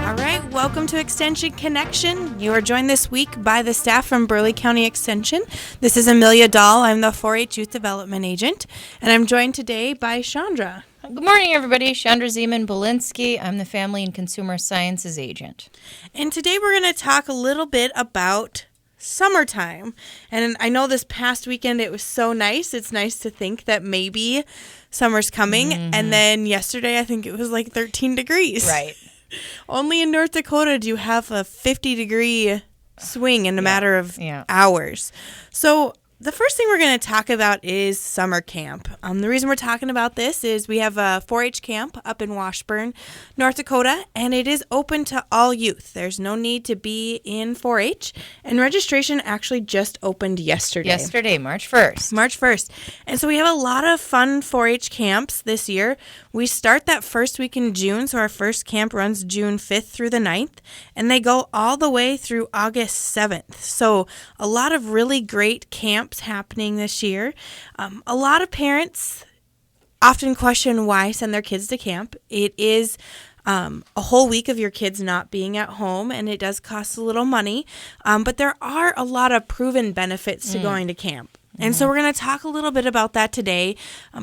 All right, welcome to Extension Connection. You are joined this week by the staff from Burleigh County Extension. This is Amelia Dahl. I'm the 4-H Youth Development Agent, and I'm joined today by Chandra. Good morning, everybody. Chandra Zeman-Belinsky. I'm the Family and Consumer Sciences Agent. And today we're going to talk a little bit about summertime. And I know this past weekend it was so nice. It's nice to think that maybe summer's coming. Mm-hmm. And then yesterday I think it was like 13 degrees. Right. Only in North Dakota do you have a 50-degree swing in a matter of hours. So the first thing we're going to talk about is summer camp. The reason we're talking about this is we have a 4-H camp up in Washburn, North Dakota, and it is open to all youth. There's no need to be in 4-H, and registration actually just opened yesterday. Yesterday, March 1st. March 1st. And so we have a lot of fun 4-H camps this year. We start that first week in June, so our first camp runs June 5th through the 9th, and they go all the way through August 7th. So a lot of really great camps happening this year. A lot of parents often question why send their kids to camp. It is a whole week of your kids not being at home, and it does cost a little money, but there are a lot of proven benefits to going to camp. And so we're going to talk a little bit about that today.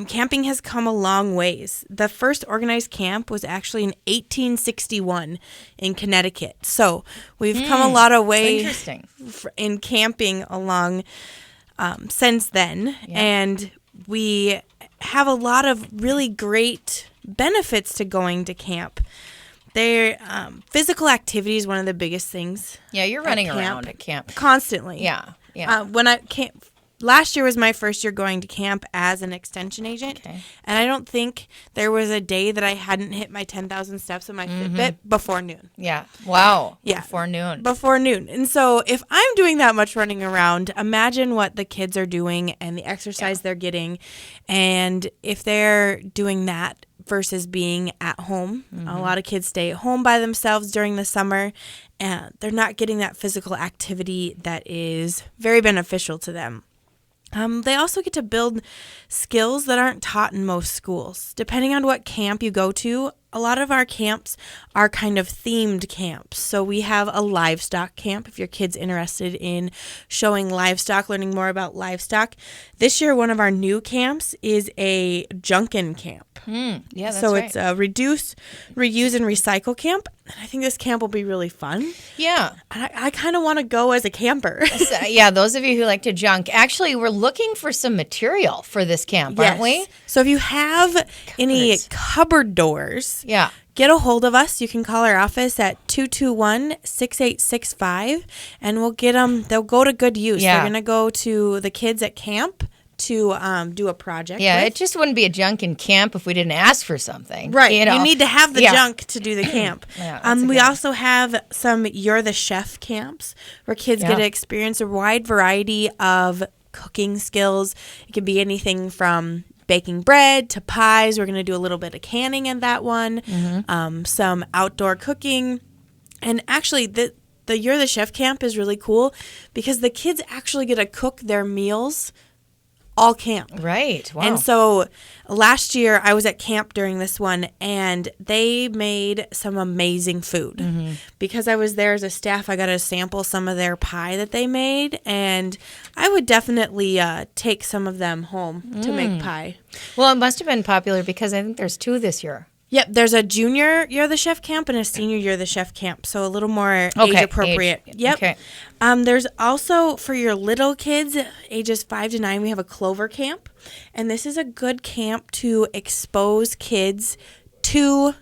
Camping has come a long ways. The first organized camp was actually in 1861 in Connecticut. So we've come a lot of ways in camping along since then. Yeah. And we have a lot of really great benefits to going to camp. Physical activity is one of the biggest things. Yeah, you're running around at camp. Constantly. Yeah. Last year was my first year going to camp as an extension agent, and I don't think there was a day that I hadn't hit my 10,000 steps on my Fitbit before noon. Yeah. Wow. Yeah. Before noon. Before noon. And so if I'm doing that much running around, imagine what the kids are doing and the exercise they're getting, and if they're doing that versus being at home. A lot of kids stay at home by themselves during the summer, and they're not getting that physical activity that is very beneficial to them. They also get to build skills that aren't taught in most schools. Depending on what camp you go to, a lot of our camps are kind of themed camps. So we have a livestock camp if your kid's interested in showing livestock, learning more about livestock. This year, one of our new camps is a Junkin camp. Yeah, that's so right. It's a reduce, reuse, and recycle camp. And I think this camp will be really fun. Yeah. And I kind of want to go as a camper. So, those of you who like to junk. Actually, we're looking for some material for this camp, aren't we? So if you have any cupboard doors, get a hold of us. You can call our office at 221-6865, and we'll get them. They'll go to good use. They're going to go to the kids at camp to do a project with. It just wouldn't be a junk in camp if we didn't ask for something. Right. You need to have the junk to do the camp. We one. also have some You're the Chef camps where kids get to experience a wide variety of cooking skills. It could be anything from baking bread to pies. We're going to do a little bit of canning in that one. Some outdoor cooking. And actually, the You're the Chef camp is really cool because the kids actually get to cook their meals all camp. Right. Wow. And so last year I was at camp during this one, and they made some amazing food. Because I was there as a staff, I got to sample some of their pie that they made, and I would definitely take some of them home to make pie. Well, it must have been popular because I think there's 2 this year. Yep, there's a junior You're the Chef camp and a senior You're the Chef camp, so a little more age appropriate. Yep. Okay. There's also, for your little kids, ages 5 to 9, we have a Clover camp, and this is a good camp to expose kids to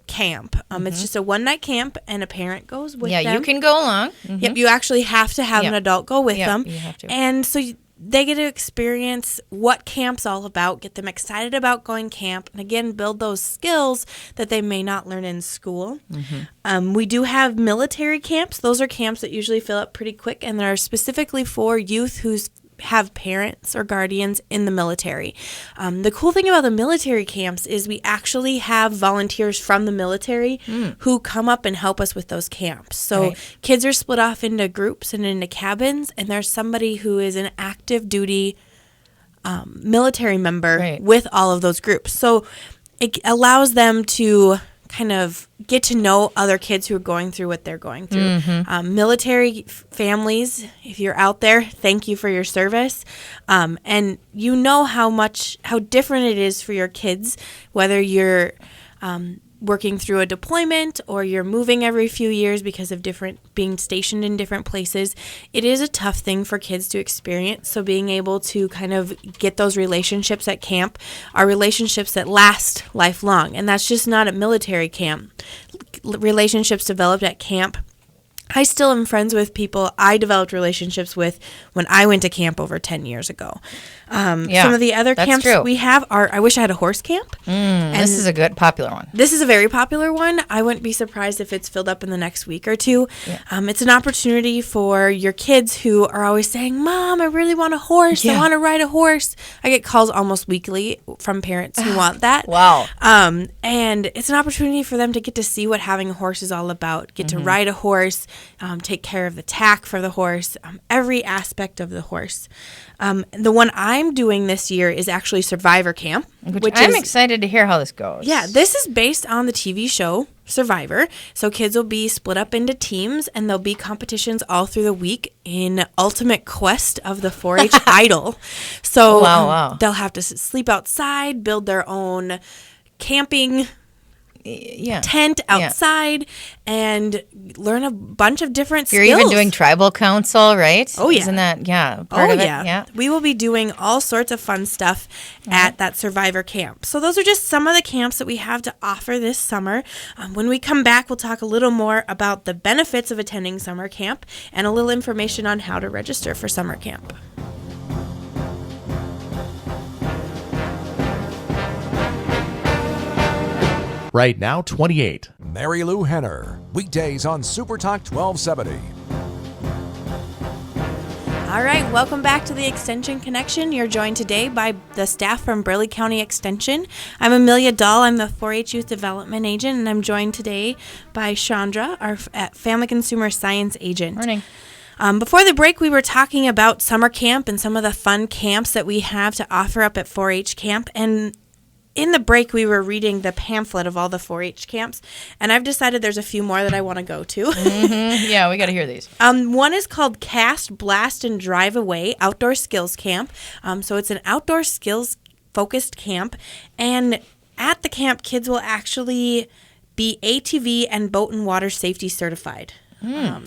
camp. It's just a one-night camp, and a parent goes with them. Yeah, you can go along. Yep, you actually have to have an adult go with them. You have to. And so they get to experience what camp's all about, get them excited about going camp, and again, build those skills that they may not learn in school. We do have military camps. Those are camps that usually fill up pretty quick, and they're specifically for youth who's have parents or guardians in the military. The cool thing about the military camps is we actually have volunteers from the military who come up and help us with those camps. So kids are split off into groups and into cabins, and there's somebody who is an active duty military member with all of those groups. So it allows them to kind of get to know other kids who are going through what they're going through. Military families, if you're out there, thank you for your service. And you know how different it is for your kids, whether you're working through a deployment or you're moving every few years because of being stationed in different places. It is a tough thing for kids to experience. So being able to kind of get those relationships at camp are relationships that last lifelong. And that's just not at military camp. Relationships developed at camp, I still am friends with people I developed relationships with when I went to camp over 10 years ago. Some of the other camps we have are, I wish I had a horse camp. And this is a good, popular one. This is a very popular one. I wouldn't be surprised if it's filled up in the next week or two. Yeah. It's an opportunity for your kids who are always saying, Mom, I really want a horse. I want to ride a horse. I get calls almost weekly from parents who want that. Wow. And it's an opportunity for them to get to see what having a horse is all about, get to ride a horse, take care of the tack for the horse, every aspect of the horse. The one I'm doing this year is actually Survivor Camp. Which I'm excited to hear how this goes. Yeah, this is based on the TV show Survivor. So kids will be split up into teams, and there'll be competitions all through the week in ultimate quest of the 4-H idol. So they'll have to sleep outside, build their own camping tent outside, and learn a bunch of different skills. You're even doing tribal council, right? Oh, yeah. Isn't that, part of it? Yeah. We will be doing all sorts of fun stuff at that Survivor Camp. So those are just some of the camps that we have to offer this summer. When we come back, we'll talk a little more about the benefits of attending summer camp and a little information on how to register for summer camp. Right now, 28. Mary Lou Henner, weekdays on Super Talk 1270. All right, welcome back to the Extension Connection. You're joined today by the staff from Burleigh County Extension. I'm Amelia Dahl. I'm the 4-H Youth Development Agent, and I'm joined today by Chandra, our Family Consumer Science Agent. Morning. Before the break, we were talking about summer camp and some of the fun camps that we have to offer up at 4-H camp, and in the break, we were reading the pamphlet of all the 4-H camps, and I've decided there's a few more that I want to go to. Yeah, we got to hear these. One is called Cast, Blast, and Drive Away Outdoor Skills Camp. So it's an outdoor skills-focused camp, and at the camp, kids will actually be ATV and boat and water safety certified.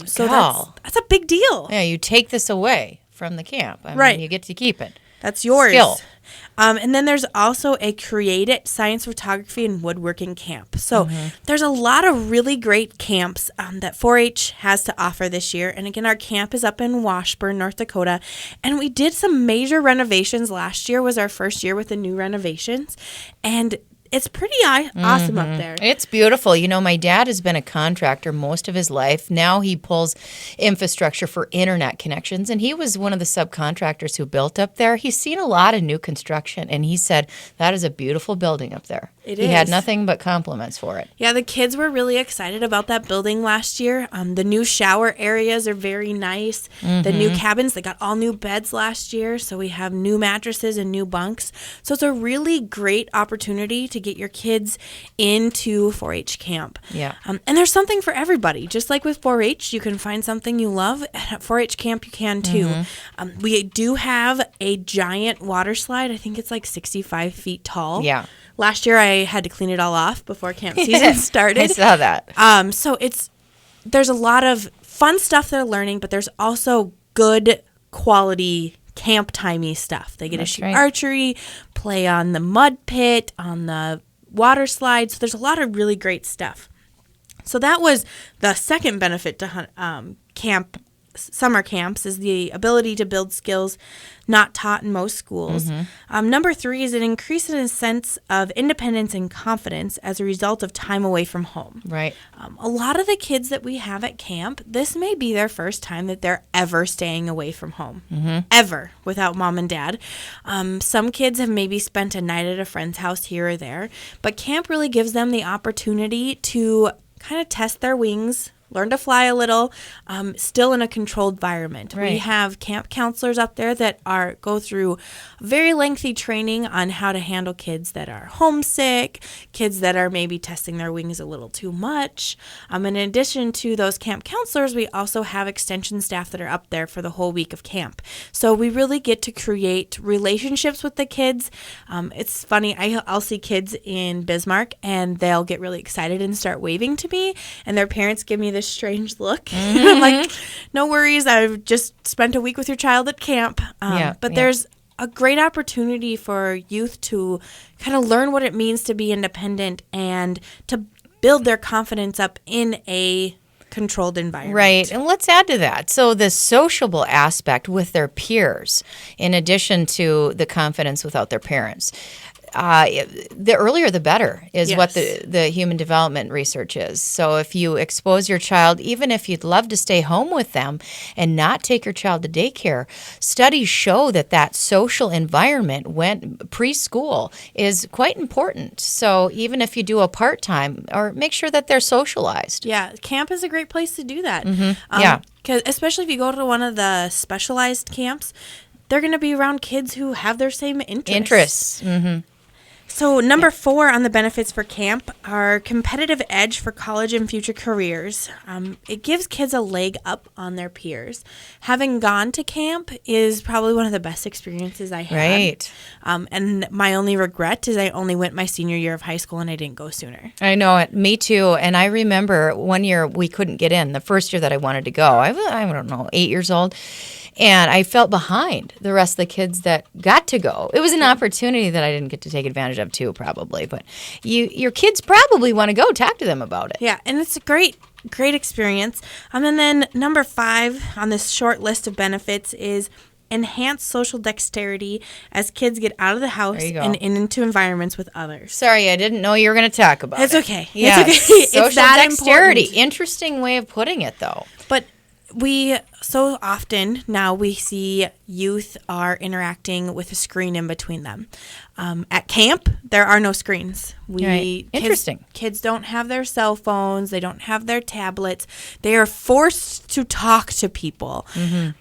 So that's a big deal. Yeah, you take this away from the camp. I mean, you get to keep it. That's yours. Skill. And then there's also a Create It Science, Photography, and Woodworking camp. So there's a lot of really great camps that 4-H has to offer this year. And again, our camp is up in Washburn, North Dakota. And we did some major renovations. Last year was our first year with the new renovations. And it's pretty awesome up there. It's beautiful. You know, my dad has been a contractor most of his life. Now he pulls infrastructure for internet connections, and he was one of the subcontractors who built up there. He's seen a lot of new construction, and he said that is a beautiful building up there. He had nothing but compliments for it. Yeah, the kids were really excited about that building last year. The new shower areas are very nice. The new cabins, they got all new beds last year, so we have new mattresses and new bunks. So it's a really great opportunity to get your kids into 4-H camp. Yeah. And there's something for everybody. Just like with 4-H, you can find something you love. At 4-H camp, you can too. We do have a giant water slide. I think it's like 65 feet tall. Yeah. Last year, I had to clean it all off before camp season started. I saw that. So there's a lot of fun stuff they're learning, but there's also good quality camp timey stuff. They get to shoot archery, play on the mud pit, on the water slide. So there's a lot of really great stuff. So that was the second benefit to summer camps, is the ability to build skills not taught in most schools. Number 3 is an increase in a sense of independence and confidence as a result of time away from home. Right. A lot of the kids that we have at camp, this may be their first time that they're ever staying away from home, ever, without mom and dad. Some kids have maybe spent a night at a friend's house here or there, but camp really gives them the opportunity to kind of test their wings learn to fly a little, still in a controlled environment. We Right. have camp counselors up there that go through very lengthy training on how to handle kids that are homesick, kids that are maybe testing their wings a little too much. In addition to those camp counselors, we also have extension staff that are up there for the whole week of camp. So we really get to create relationships with the kids. It's funny, I'll see kids in Bismarck and they'll get really excited and start waving to me, and their parents give me this strange look. I'm like, no worries, I've just spent a week with your child at camp. But there's a great opportunity for youth to kind of learn what it means to be independent and to build their confidence up in a controlled environment. Right. And let's add to that. So the sociable aspect with their peers, in addition to the confidence without their parents. The earlier the better is what the human development research is. So if you expose your child, even if you'd love to stay home with them and not take your child to daycare, studies show that social environment when preschool is quite important. So even if you do a part-time, or make sure that they're socialized. Yeah, camp is a great place to do that. Yeah. 'Cause especially if you go to one of the specialized camps, they're going to be around kids who have their same interests. So number 4 on the benefits for camp are competitive edge for college and future careers. It gives kids a leg up on their peers. Having gone to camp is probably one of the best experiences I had. Right. And my only regret is I only went my senior year of high school and I didn't go sooner. I know it. Me too. And I remember one year we couldn't get in. The first year that I wanted to go, I don't know, 8 years old. And I felt behind the rest of the kids that got to go. It was an opportunity that I didn't get to take advantage of too, probably. But your kids probably want to go. Talk to them about it. Yeah, and it's a great experience. And then number 5 on this short list of benefits is enhanced social dexterity as kids get out of the house There you go. and into environments with others. Sorry, I didn't know you were going to talk about It's it. okay. Yeah. It's okay. Social It's that dexterity. important. Interesting way of putting it, though. But we so often now we see youth are interacting with a screen in between them. At camp, there are no screens. Right. Interesting. Kids don't have their cell phones. They don't have their tablets. They are forced to talk to people.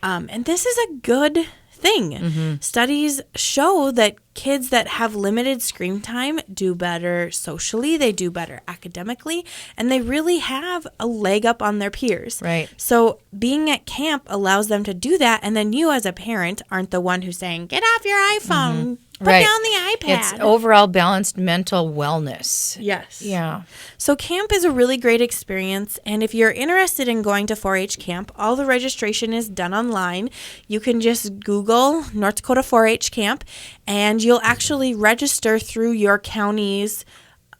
And this is a good thing. Studies show that kids that have limited screen time do better socially, they do better academically, and they really have a leg up on their peers. Right. So being at camp allows them to do that, and then you as a parent aren't the one who's saying, get off your iPhone, put Right. down the iPad. It's overall balanced mental wellness. Yes. Yeah. So camp is a really great experience, and if you're interested in going to 4-H camp, all the registration is done online. You can just Google North Dakota 4-H camp, and you'll actually register through your county's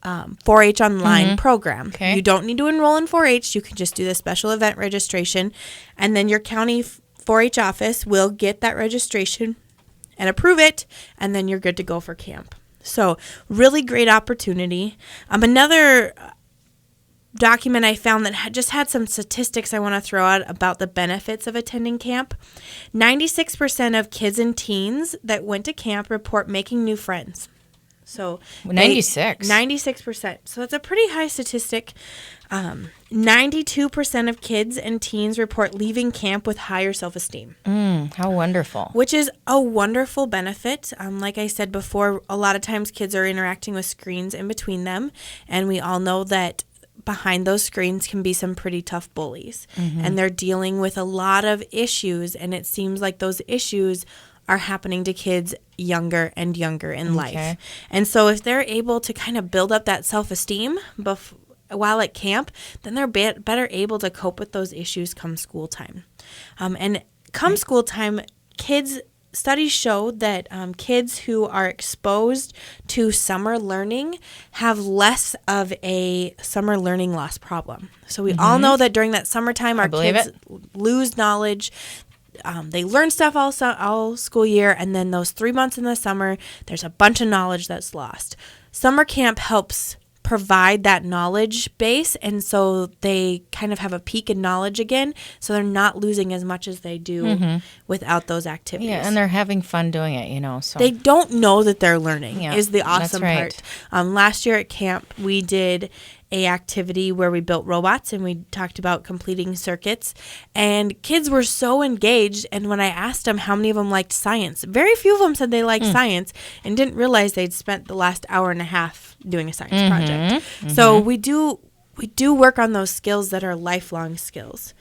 4-H online program. Okay. You don't need to enroll in 4-H. You can just do the special event registration, and then your county 4-H office will get that registration and approve it, and then you're good to go for camp. So really great opportunity. Another document I found that just had some statistics I want to throw out about the benefits of attending camp. 96% of kids and teens that went to camp report making new friends. So 96. 96%. So that's a pretty high statistic. 92% of kids and teens report leaving camp with higher self-esteem. How wonderful. Which is a wonderful benefit. Like I said before, a lot of times kids are interacting with screens in between them, and we all know that behind those screens can be some pretty tough bullies. And they're dealing with a lot of issues, and it seems like those issues are happening to kids younger and younger in life. And so if they're able to kind of build up that self-esteem while at camp, then they're better able to cope with those issues come school time. And come school time, studies show that kids who are exposed to summer learning have less of a summer learning loss problem. So we all know that during that summertime, our kids lose knowledge. They learn stuff all school year, and then those 3 months in the summer, there's a bunch of knowledge that's lost. Summer camp helps provide that knowledge base, and so they kind of have a peak in knowledge again, so they're not losing as much as they do without those activities. Yeah, and they're having fun doing it, so. They don't know that they're learning Yeah, is the awesome that's right. part. Last year at camp, we did a activity where we built robots and we talked about completing circuits. And kids were so engaged. And when I asked them how many of them liked science, very few of them said they liked science and didn't realize they'd spent the last hour and a half doing a science project. So we do work on those skills that are lifelong skills.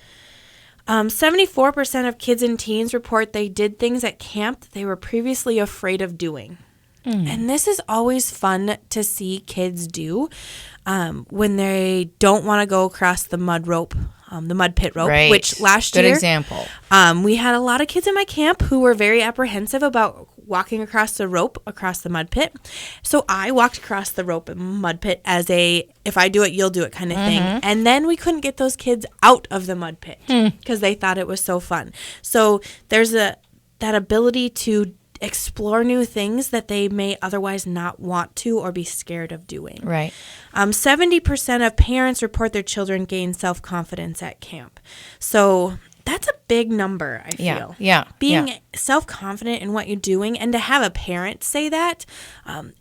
74% of kids and teens report they did things at camp that they were previously afraid of doing. And this is always fun to see kids do when they don't want to go across the mud pit rope, Right. which last Good year, example. we had a lot of kids in my camp who were very apprehensive about walking across the rope across the mud pit. So I walked across the rope and mud pit as a, if I do it, you'll do it kind of thing. And then we couldn't get those kids out of the mud pit because they thought it was so fun. So there's that ability to explore new things that they may otherwise not want to or be scared of doing. Right. 70% of parents report their children gain self-confidence at camp. So that's a big number, I feel. Yeah. Being self-confident in what you're doing and to have a parent say that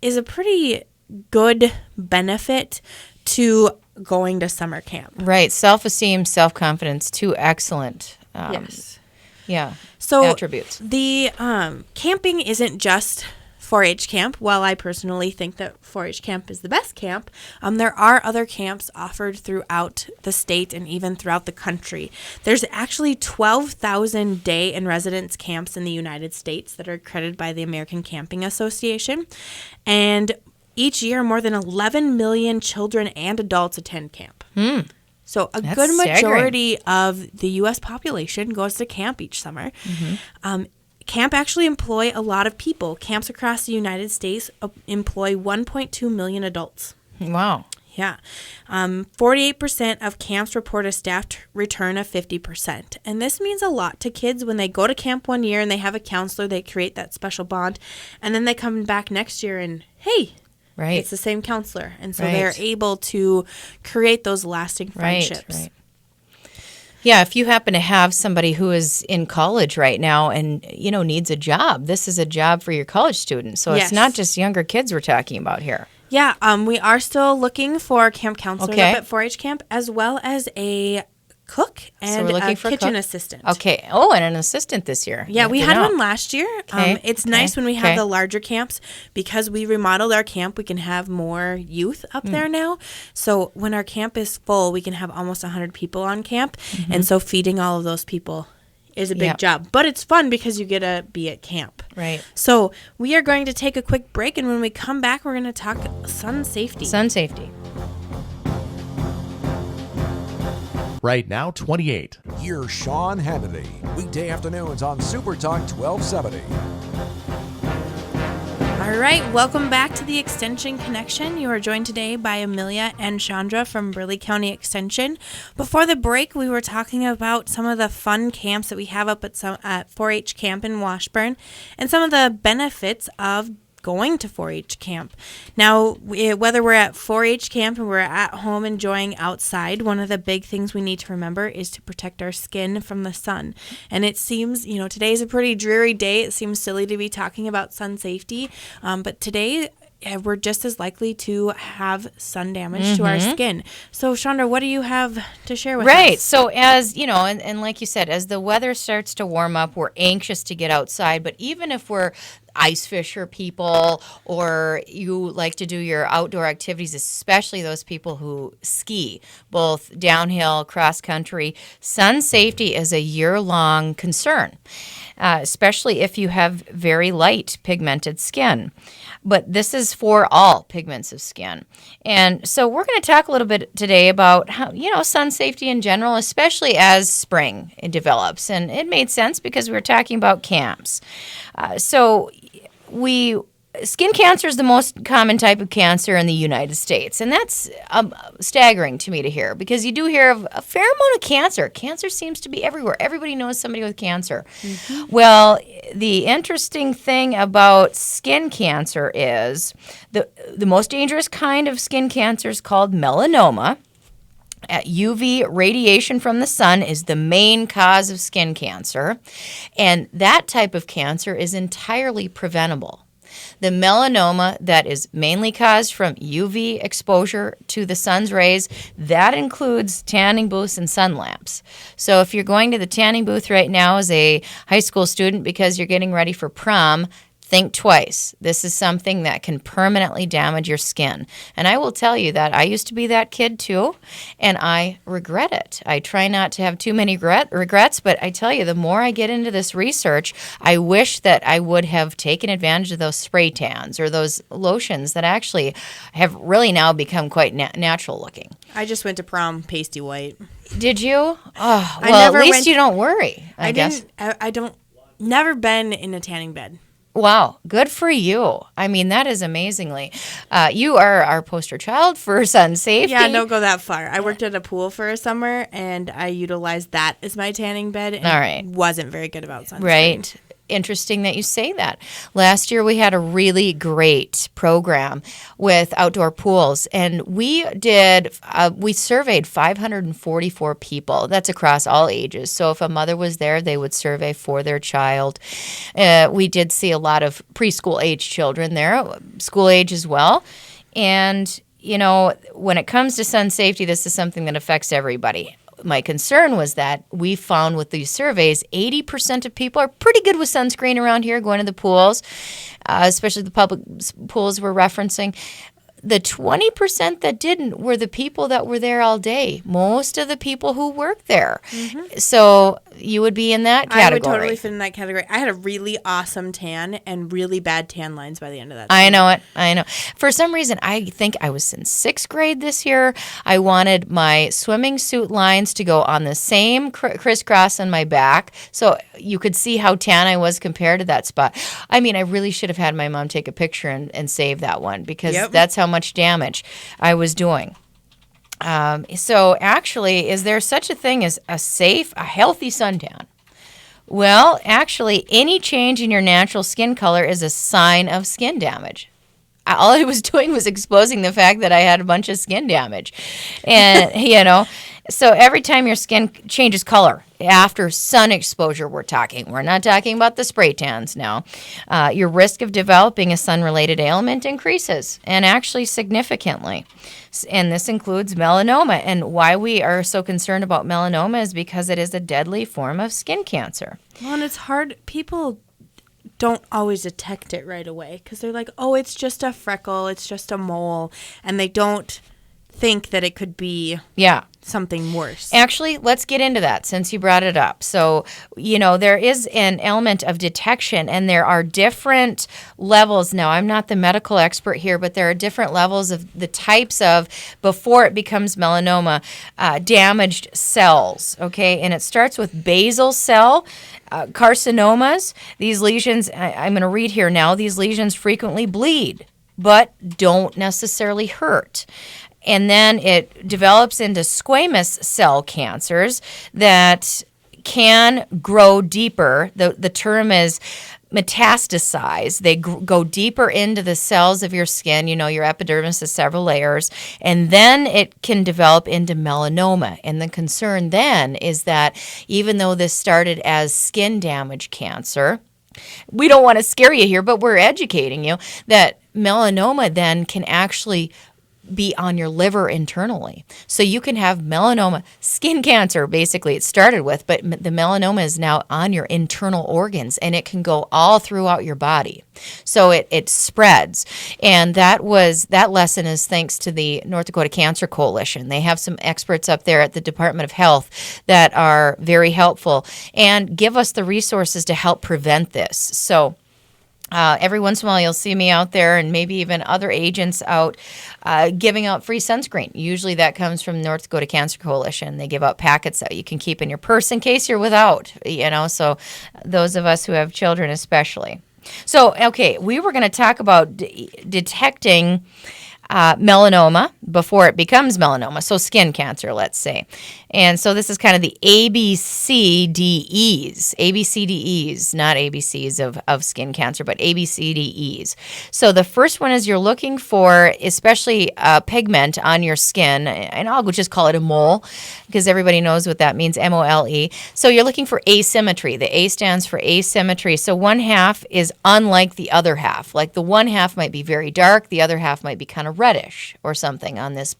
is a pretty good benefit to going to summer camp. Right. Self-esteem, self-confidence, two excellent Yes. So attributes. The camping isn't just 4-H camp. While I personally think that 4-H camp is the best camp, there are other camps offered throughout the state and even throughout the country. There's actually 12,000 day and residence camps in the United States that are accredited by the American Camping Association. And each year, more than 11 million children and adults attend camp. So a That's good majority staggering. of the U.S. population goes to camp each summer. Camp actually employ a lot of people. Camps across the United States employ 1.2 million adults. Wow. Yeah. 48% of camps report a staff return of 50%. And this means a lot to kids when they go to camp one year and they have a counselor, they create that special bond, and then they come back next year and, hey, Right. it's the same counselor. And so Right. they're able to create those lasting friendships. Right. Yeah, if you happen to have somebody who is in college right now and, needs a job, this is a job for your college students. So Yes. it's not just younger kids we're talking about here. Yeah, we are still looking for camp counselors Okay. up at 4-H camp, as well as a cook and we're looking a for a kitchen cook? assistant. Okay. Oh, and an assistant this year. Yeah, Good we to had know. one last year. Okay, It's okay, nice when we have okay. the larger camps because we remodeled our camp. We can have more youth up there now. So when our camp is full, we can have almost 100 people on camp. And so feeding all of those people is a big Yep. job. But it's fun because you get to be at camp. Right. So we are going to take a quick break. And when we come back, we're going to talk sun safety. Sun safety. Right now, 28. Here's Sean Hannity. Weekday afternoons on Super Talk 1270. All right, welcome back to the Extension Connection. You are joined today by Amelia and Chandra from Burleigh County Extension. Before the break, we were talking about some of the fun camps that we have up at 4-H camp in Washburn and some of the benefits of going to 4-H camp. Now, whether we're at 4-H camp or we're at home enjoying outside, one of the big things we need to remember is to protect our skin from the sun. And it seems, today's a pretty dreary day. It seems silly to be talking about sun safety, but today we're just as likely to have sun damage to our skin. So, Chandra, what do you have to share with us? Right. So as, and like you said, as the weather starts to warm up, we're anxious to get outside. But even if we're ice fisher people or you like to do your outdoor activities, especially those people who ski, both downhill, cross country, sun safety is a year-long concern, especially if you have very light pigmented skin. But this is for all pigments of skin. And so we're going to talk a little bit today about how, sun safety in general, especially as spring develops. And it made sense because we were talking about camps. Skin cancer is the most common type of cancer in the United States. And that's staggering to me to hear because you do hear of a fair amount of cancer. Cancer seems to be everywhere. Everybody knows somebody with cancer. Well, the interesting thing about skin cancer is the most dangerous kind of skin cancer is called melanoma. UV radiation from the sun is the main cause of skin cancer, and that type of cancer is entirely preventable. The melanoma that is mainly caused from UV exposure to the sun's rays, that includes tanning booths and sun lamps. So if you're going to the tanning booth right now as a high school student because you're getting ready for prom, think twice. This is something that can permanently damage your skin. And I will tell you that I used to be that kid too, and I regret it. I try not to have too many regrets, but I tell you, the more I get into this research, I wish that I would have taken advantage of those spray tans or those lotions that actually have really now become quite natural looking. I just went to prom pasty white. Did you? Oh, well, at least you don't worry, I guess. I don't, never been in a tanning bed. Wow, good for you. I mean, that is amazingly. You are our poster child for sun safety. Yeah, don't go that far. I worked at a pool for a summer, and I utilized that as my tanning bed, and all right. wasn't very good about sunscreen. Right. Interesting that you say that. Last year we had a really great program with outdoor pools, and we surveyed 544 people. That's across all ages. So if a mother was there, they would survey for their child. We did see a lot of preschool age children there, school age as well. And, you know, when it comes to sun safety, this is something that affects everybody. My concern was that we found with these surveys, 80% of people are pretty good with sunscreen around here going to the pools, especially the public pools we're referencing. The 20% that didn't were the people that were there all day. Most of the people who work there. Mm-hmm. So you would be in that category. I would totally fit in that category. I had a really awesome tan and really bad tan lines by the end of that. I know it. I know. For some reason, I think I was in 6th grade this year. I wanted my swimming suit lines to go on the same crisscross on my back so you could see how tan I was compared to that spot. I mean, I really should have had my mom take a picture and save that one because that's how much damage I was doing. So actually, is there such a thing as a healthy suntan? Well, actually, any change in your natural skin color is a sign of skin damage. All I was doing was exposing the fact that I had a bunch of skin damage. And, you know, so every time your skin changes color after sun exposure, we're not talking about the spray tans now, your risk of developing a sun-related ailment increases, and actually significantly. And this includes melanoma. And why we are so concerned about melanoma is because it is a deadly form of skin cancer. Well, and it's hard. People don't always detect it right away because they're like, oh, it's just a freckle, it's just a mole, and they don't think that it could be something worse. Actually, let's get into that since you brought it up. So, you know, there is an element of detection, and there are different levels. Now, I'm not the medical expert here, but there are different levels of the types of, before it becomes melanoma, damaged cells, okay? And it starts with basal cell carcinomas. These lesions, I'm going to read here now, these lesions frequently bleed, but don't necessarily hurt. And then it develops into squamous cell cancers that can grow deeper. The term is metastasize. They go deeper into the cells of your skin. You know, your epidermis is several layers. And then it can develop into melanoma. And the concern then is that even though this started as skin damage cancer, we don't want to scare you here, but we're educating you that melanoma then can actually be on your liver internally. So you can have melanoma, skin cancer, basically it started with, but the melanoma is now on your internal organs, and it can go all throughout your body. So it spreads. And that lesson is thanks to the North Dakota Cancer Coalition. They have some experts up there at the Department of Health that are very helpful and give us the resources to help prevent this. So every once in a while, you'll see me out there and maybe even other agents out giving out free sunscreen. Usually that comes from North Dakota Cancer Coalition. They give out packets that you can keep in your purse in case you're without, you know, so those of us who have children especially. So, okay, we were going to talk about detecting melanoma before it becomes melanoma, so skin cancer, let's say. And so this is kind of the ABCDEs, not ABCs of skin cancer, but ABCDEs. So the first one is you're looking for, especially pigment on your skin, and I'll just call it a mole because everybody knows what that means, MOLE. So you're looking for asymmetry. The A stands for asymmetry. So one half is unlike the other half. Like the one half might be very dark, the other half might be kind of reddish or something on this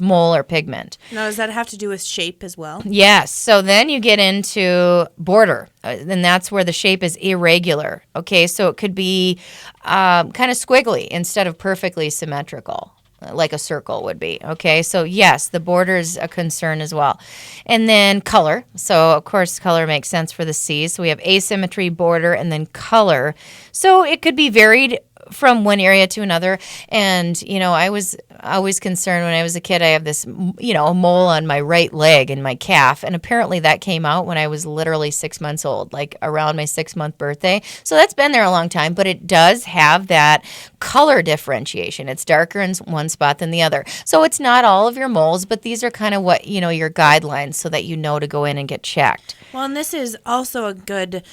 mole or pigment. Now, does that have to do with shape as well? Yes. So then you get into border, and that's where the shape is irregular. Okay, so it could be kind of squiggly instead of perfectly symmetrical, like a circle would be. Okay, so yes, the border is a concern as well. And then color. So, of course, color makes sense for the C. So we have asymmetry, border, and then color. So it could be varied from one area to another. And, I was always concerned when I was a kid. I have this, a mole on my right leg and my calf. And apparently that came out when I was literally 6 months old, like around my 6-month birthday. So that's been there a long time, but it does have that color differentiation. It's darker in one spot than the other. So it's not all of your moles, but these are kind of what, your guidelines so that you know to go in and get checked. Well, and this is also a good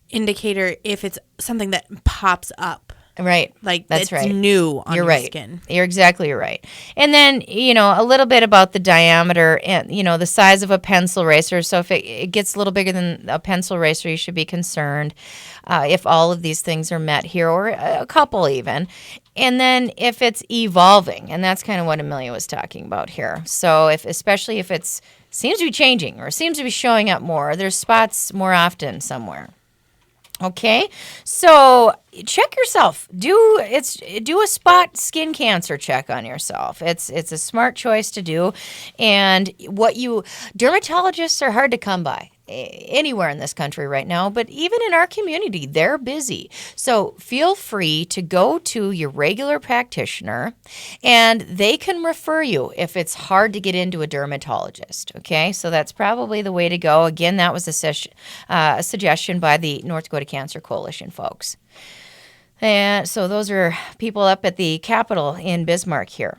indicator if it's something that pops up. Right. Like that's it's right. new on You're your right. skin. You're exactly right. And then, a little bit about the diameter and, the size of a pencil eraser. So if it gets a little bigger than a pencil eraser, you should be concerned if all of these things are met here, or a couple even. And then if it's evolving, and that's kind of what Amelia was talking about here. So especially if it seems to be changing or seems to be showing up more, or there's spots more often somewhere. Okay, so check yourself. Do a spot skin cancer check on yourself. It's a smart choice to do, and dermatologists are hard to come by anywhere in this country right now, but even in our community, they're busy. So feel free to go to your regular practitioner, and they can refer you if it's hard to get into a dermatologist. Okay, so that's probably the way to go. Again, that was a suggestion by the North Dakota Cancer Coalition folks. And so those are people up at the Capitol in Bismarck here.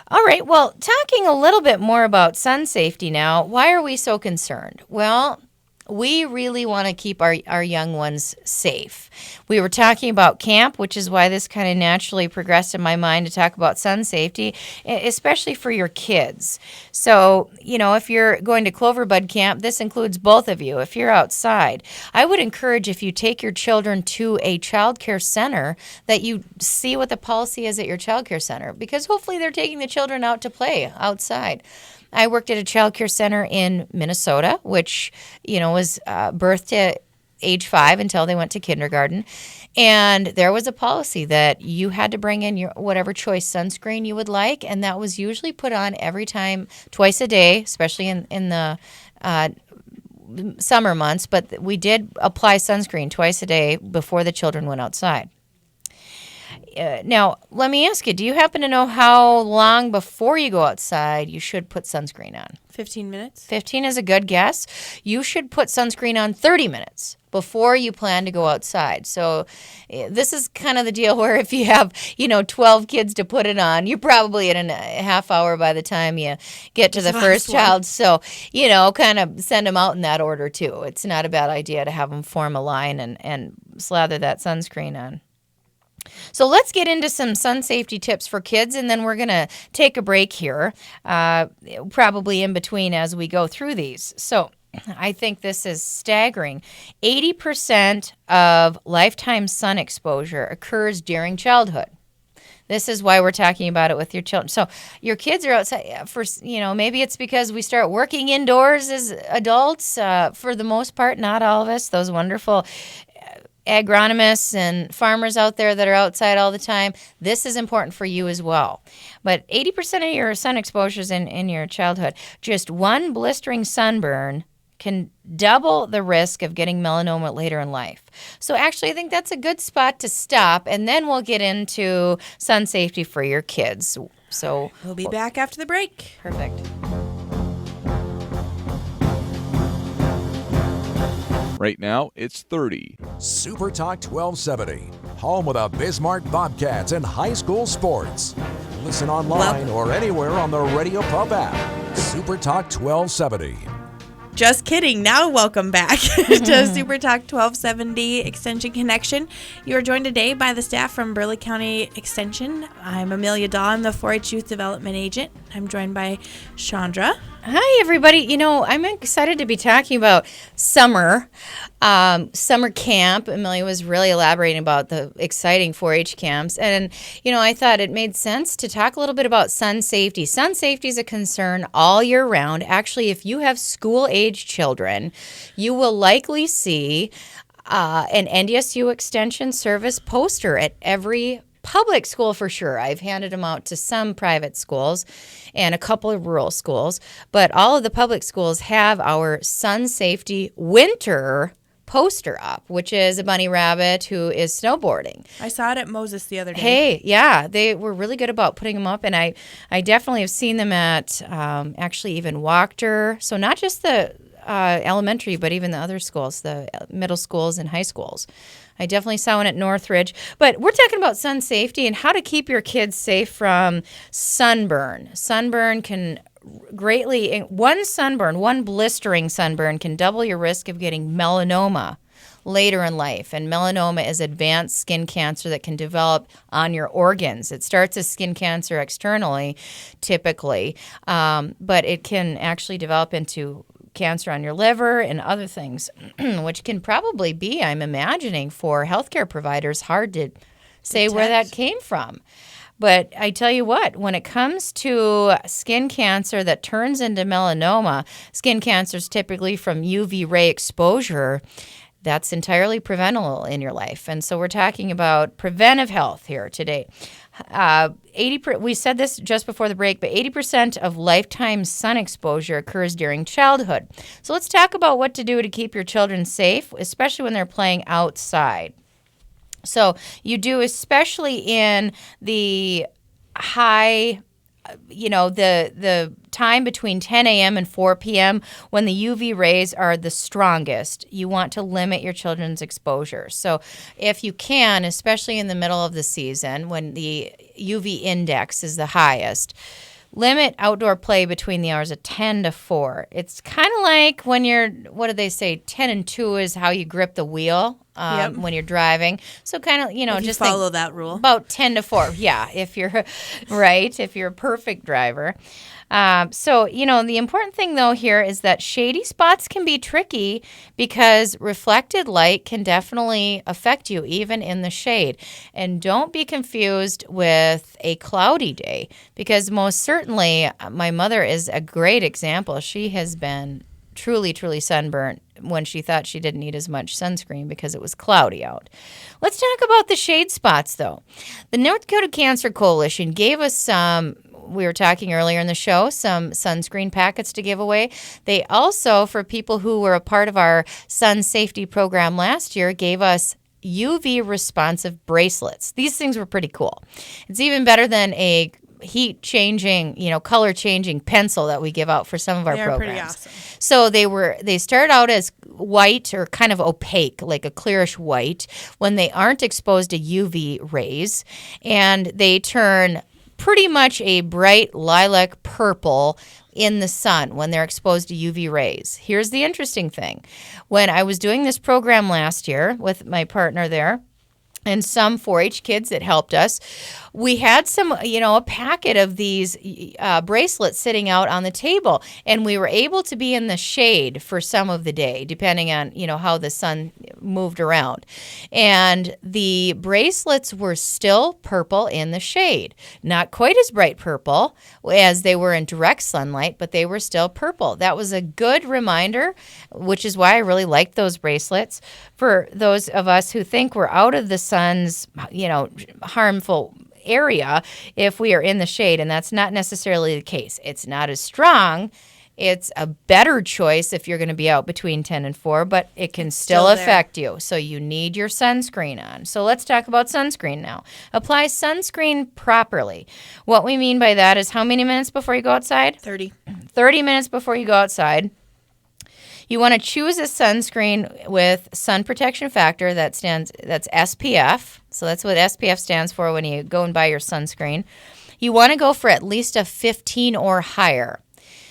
All right, well, talking a little bit more about sun safety now, why are we so concerned? Well, we really want to keep our young ones safe. We were talking about camp, which is why this kind of naturally progressed in my mind to talk about sun safety, especially for your kids. So, if you're going to Cloverbud Camp, this includes both of you. If you're outside, I would encourage if you take your children to a child care center that you see what the policy is at your child care center, because hopefully they're taking the children out to play outside. I worked at a child care center in Minnesota, which, was birth to age 5 until they went to kindergarten. And there was a policy that you had to bring in your whatever choice sunscreen you would like. And that was usually put on every time, twice a day, especially in the summer months. But we did apply sunscreen twice a day before the children went outside. Now, let me ask you, do you happen to know how long before you go outside you should put sunscreen on? 15 minutes. 15 is a good guess. You should put sunscreen on 30 minutes before you plan to go outside. So this is kind of the deal where if you have, 12 kids to put it on, you're probably in a half hour by the time you get to the first child. So, kind of send them out in that order too. It's not a bad idea to have them form a line and slather that sunscreen on. So let's get into some sun safety tips for kids, and then we're going to take a break here, probably in between as we go through these. So I think this is staggering. 80% of lifetime sun exposure occurs during childhood. This is why we're talking about it with your children. So your kids are outside for, maybe it's because we start working indoors as adults, for the most part, not all of us, those wonderful agronomists and farmers out there that are outside all the time. This is important for you as well. But 80% of your sun exposures in your childhood, just one blistering sunburn can double the risk of getting melanoma later in life. So actually, I think that's a good spot to stop, and then we'll get into sun safety for your kids. So we'll be back after the break. Perfect. Right now, it's 30. Super Talk 1270, home of the Bismarck Bobcats and high school sports. Listen online or anywhere on the Radio Pub app. Super Talk 1270. Just kidding. Now welcome back to Super Talk 1270 Extension Connection. You are joined today by the staff from Burleigh County Extension. I'm Amelia Dahl. I'm the 4-H Youth Development Agent. I'm joined by Chandra. Hi, everybody. You know, I'm excited to be talking about summer camp. Amelia was really elaborating about the exciting 4-H camps. And, you know, I thought it made sense to talk a little bit about sun safety. Sun safety is a concern all year round. Actually, if you have school-age children, you will likely see an NDSU Extension Service poster at every public school for sure. I've handed them out to some private schools and a couple of rural schools, but all of the public schools have our sun safety winter poster up, which is a bunny rabbit who is snowboarding. I saw it at Moses the other day. Hey, yeah, they were really good about putting them up, and I definitely have seen them at actually even Wachter. So not just the elementary, but even the other schools, the middle schools and high schools. I definitely saw one at Northridge. But we're talking about sun safety and how to keep your kids safe from sunburn. Sunburn can greatly, one blistering sunburn can double your risk of getting melanoma later in life. And melanoma is advanced skin cancer that can develop on your organs. It starts as skin cancer externally, typically, but it can actually develop into cancer on your liver and other things, which can probably be, I'm imagining, for healthcare providers, hard to say where that came from. But I tell you what, when it comes to skin cancer that turns into melanoma, skin cancer is typically from UV ray exposure. That's entirely preventable in your life. And so we're talking about preventive health here today. We said this just before the break, but 80% of lifetime sun exposure occurs during childhood. So let's talk about what to do to keep your children safe, especially when they're playing outside. So you do, especially in the high, the time between 10 a.m. and 4 p.m. when the UV rays are the strongest. You want to limit your children's exposure. So if you can, especially in the middle of the season when the UV index is the highest, limit outdoor play between the hours of 10 to 4. It's kind of like when you're, what do they say, 10 and 2 is how you grip the wheel when you're driving. So kind of, if just you follow that rule. About 10 to 4, yeah, if you're right, if you're a perfect driver. So, the important thing, though, here is that shady spots can be tricky because reflected light can definitely affect you, even in the shade. And don't be confused with a cloudy day, because most certainly my mother is a great example. She has been truly, truly sunburnt when she thought she didn't need as much sunscreen because it was cloudy out. Let's talk about the shade spots, though. The North Dakota Cancer Coalition gave us some, we were talking earlier in the show, some sunscreen packets to give away. They also, for people who were a part of our sun safety program last year, gave us UV responsive bracelets. These things were pretty cool. It's even better than a heat changing, color changing pencil that we give out for some of our programs. Pretty awesome. So they start out as white or kind of opaque, like a clearish white, when they aren't exposed to UV rays, and they turn pretty much a bright lilac purple in the sun when they're exposed to UV rays. Here's the interesting thing. When I was doing this program last year with my partner there, and some 4-H kids that helped us, we had some, a packet of these bracelets sitting out on the table, and we were able to be in the shade for some of the day, depending on, how the sun moved around. And the bracelets were still purple in the shade. Not quite as bright purple as they were in direct sunlight, but they were still purple. That was a good reminder, which is why I really liked those bracelets. For those of us who think we're out of the sun's, harmful area if we are in the shade, and that's not necessarily the case. It's not as strong. It's a better choice if you're going to be out between 10 and 4, but it can still affect you. So you need your sunscreen on. So let's talk about sunscreen now. Apply sunscreen properly. What we mean by that is how many minutes before you go outside? 30. 30 minutes before you go outside. You want to choose a sunscreen with sun protection factor that's SPF. So that's what SPF stands for when you go and buy your sunscreen. You want to go for at least a 15 or higher.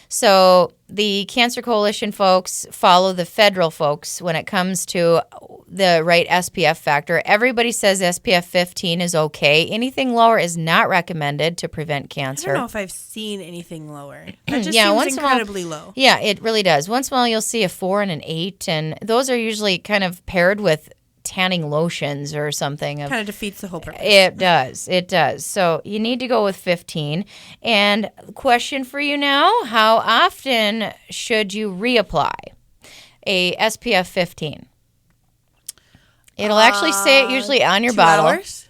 So the Cancer Coalition folks follow the federal folks when it comes to the right SPF factor. Everybody says SPF 15 is okay. Anything lower is not recommended to prevent cancer. I don't know if I've seen anything lower. That just Yeah, seems once in a while- incredibly low. Yeah, it really does. Once in a while, you'll see a 4 and an 8, and those are usually kind of paired with tanning lotions or something. Kind of defeats the whole purpose. It does. It does. So you need to go with 15. And question for you now, how often should you reapply a SPF 15? It'll actually say it usually on your 2 bottle. hours?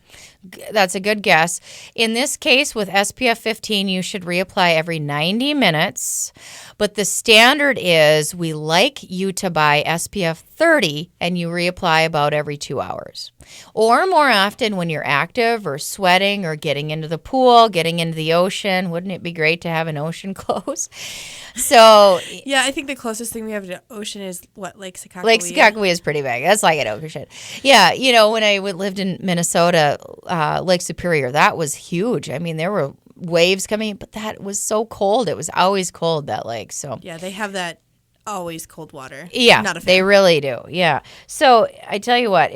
That's a good guess. In this case, with SPF 15, you should reapply every 90 minutes. But the standard is we like you to buy SPF 30 and you reapply about every 2 hours. Or more often when you're active or sweating or getting into the pool, getting into the ocean. Wouldn't it be great to have an ocean clothes? So Yeah, I think the closest thing we have to ocean is what, Lake Sakakawea? Lake Sakakawea is pretty big. That's like an ocean. Yeah, you know, when I lived in Minnesota, Lake Superior, that was huge. I mean, there were waves coming in, but that was so cold. It was always cold, that lake. So Yeah, they have that always cold water. yeah, Not a fan. they really do. Yeah. So I tell you what,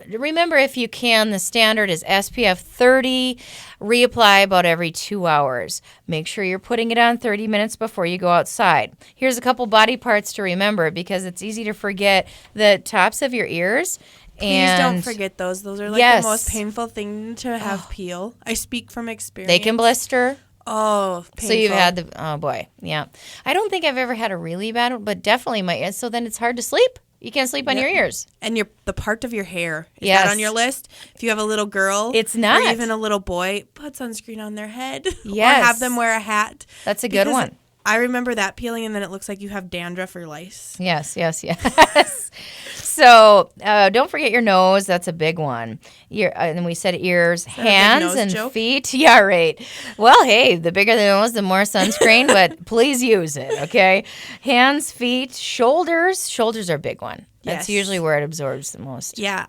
remember, if you can, the standard is SPF 30, reapply about every 2 hours. Make sure you're putting it on 30 minutes before you go outside. Here's a couple body parts to remember because it's easy to forget: the tops of your ears. Please don't And forget those. Those are like Yes. the most painful thing to have peel. I speak from experience. they can blister. Oh, painful. So you've had oh boy, yeah. I don't think I've ever had a really bad one, but definitely my. So then it's hard to sleep. You can't sleep on Yep. your ears. And the part of your hair. Is Yes. that on your list? If you have a little girl. It's not. Or even a little boy, put sunscreen on their head. Yes. Or have them wear a hat. That's a good Because one. I remember that peeling, and then it looks like you have dandruff or lice. Yes, yes, yes. So don't forget your nose. That's a big one. And we said ears, that a big hands, nose and joke? feet. Yeah, right. Well, hey, the bigger the nose, the more sunscreen, but please use it, okay? Hands, feet, shoulders. Shoulders are a big one. That's Yes. usually where it absorbs the most. Yeah,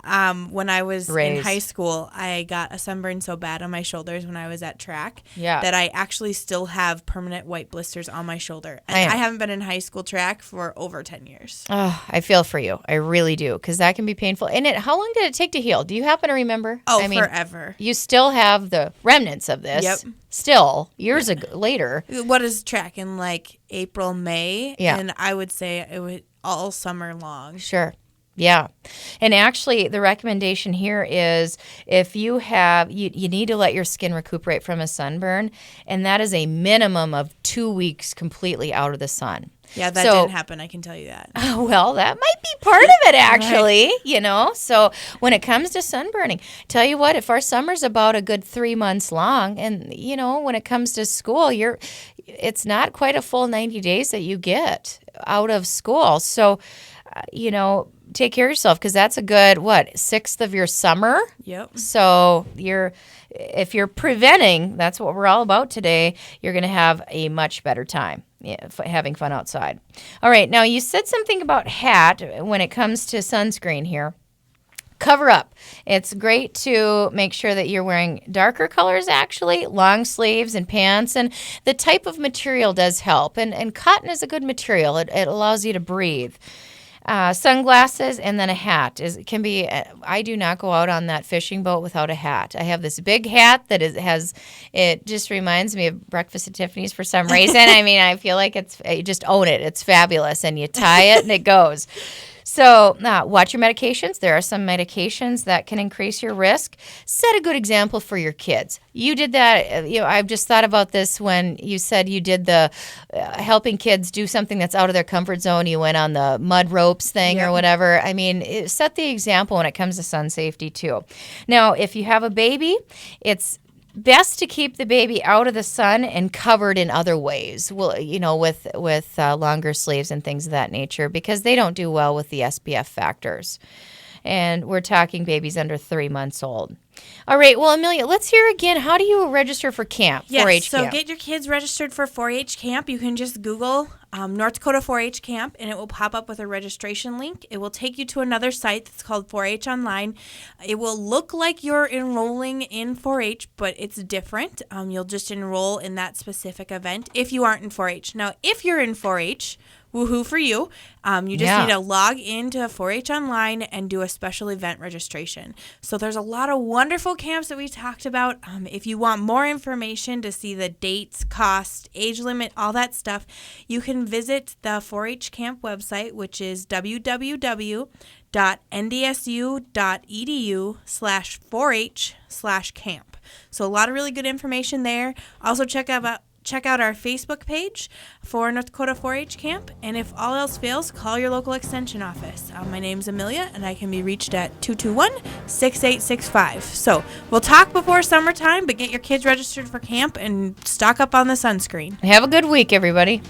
when I was Rays. in high school, I got a sunburn so bad on my shoulders when I was at track Yeah. that I actually still have permanent white blisters on my shoulder. And I- I haven't been in high school track for over 10 years. Oh, I feel for you. I really do, because that can be painful. And how long did it take to heal? Do you happen to remember? Oh, I mean, forever. you still have the remnants of this. Yep. Still, years ago, later. What is track in like April, May? Yeah. And I would say it was all summer long. Sure. Yeah. And actually, the recommendation here is if you have, you need to let your skin recuperate from a sunburn, and that is a minimum of 2 weeks completely out of the sun. Yeah, that So- didn't happen. I can tell you that. Well, that might be part of it, actually, you know. So when it comes to sunburning, tell you what, if our summer's about a good 3 months long, and, you know, when it comes to school, it's not quite a full 90 days that you get out of school. So, you know, take care of yourself, because that's a good, sixth of your summer? Yep. So if you're preventing, that's what we're all about today, you're going to have a much better time having fun outside. All right, now you said something about hat when it comes to sunscreen here. Cover up. It's great to make sure that you're wearing darker colors, actually, long sleeves and pants. And the type of material does help. And cotton is a good material. It allows you to breathe. Sunglasses and then a hat can be. I do not go out on that fishing boat without a hat. I have this big hat that it just reminds me of Breakfast at Tiffany's for some reason. I mean, I feel like you just own it. It's fabulous, and you tie it and it goes. So watch your medications. There are some medications that can increase your risk. Set a good example for your kids. You did that. I've just thought about this when you said you did the helping kids do something that's out of their comfort zone. You went on the mud ropes thing or whatever. I mean, set the example when it comes to sun safety too. Now, if you have a baby, it's best to keep the baby out of the sun and covered in other ways. Well, with longer sleeves and things of that nature, because they don't do well with the SPF factors. And we're talking babies under 3 months old. All right. Well, Amelia, let's hear again. How do you register for camp? Yes, 4-H so camp? get your kids registered for 4-H camp. You can just Google North Dakota 4-H camp, and it will pop up with a registration link. It will take you to another site that's called 4-H Online. It will look like you're enrolling in 4-H, but it's different. You'll just enroll in that specific event if you aren't in 4-H. Now, if you're in 4-H, woohoo for you. You just need to log into 4-H Online and do a special event registration. So there's a lot of wonderful camps that we talked about. If you want more information to see the dates, cost, age limit, all that stuff, you can visit the 4-H camp website, which is www.ndsu.edu/4H/camp. So a lot of really good information there. Also check out our Facebook page for North Dakota 4-H Camp, and if all else fails, call your local extension office. My name's Amelia, and I can be reached at 221-6865. So we'll talk before summertime, but get your kids registered for camp and stock up on the sunscreen. Have a good week, everybody.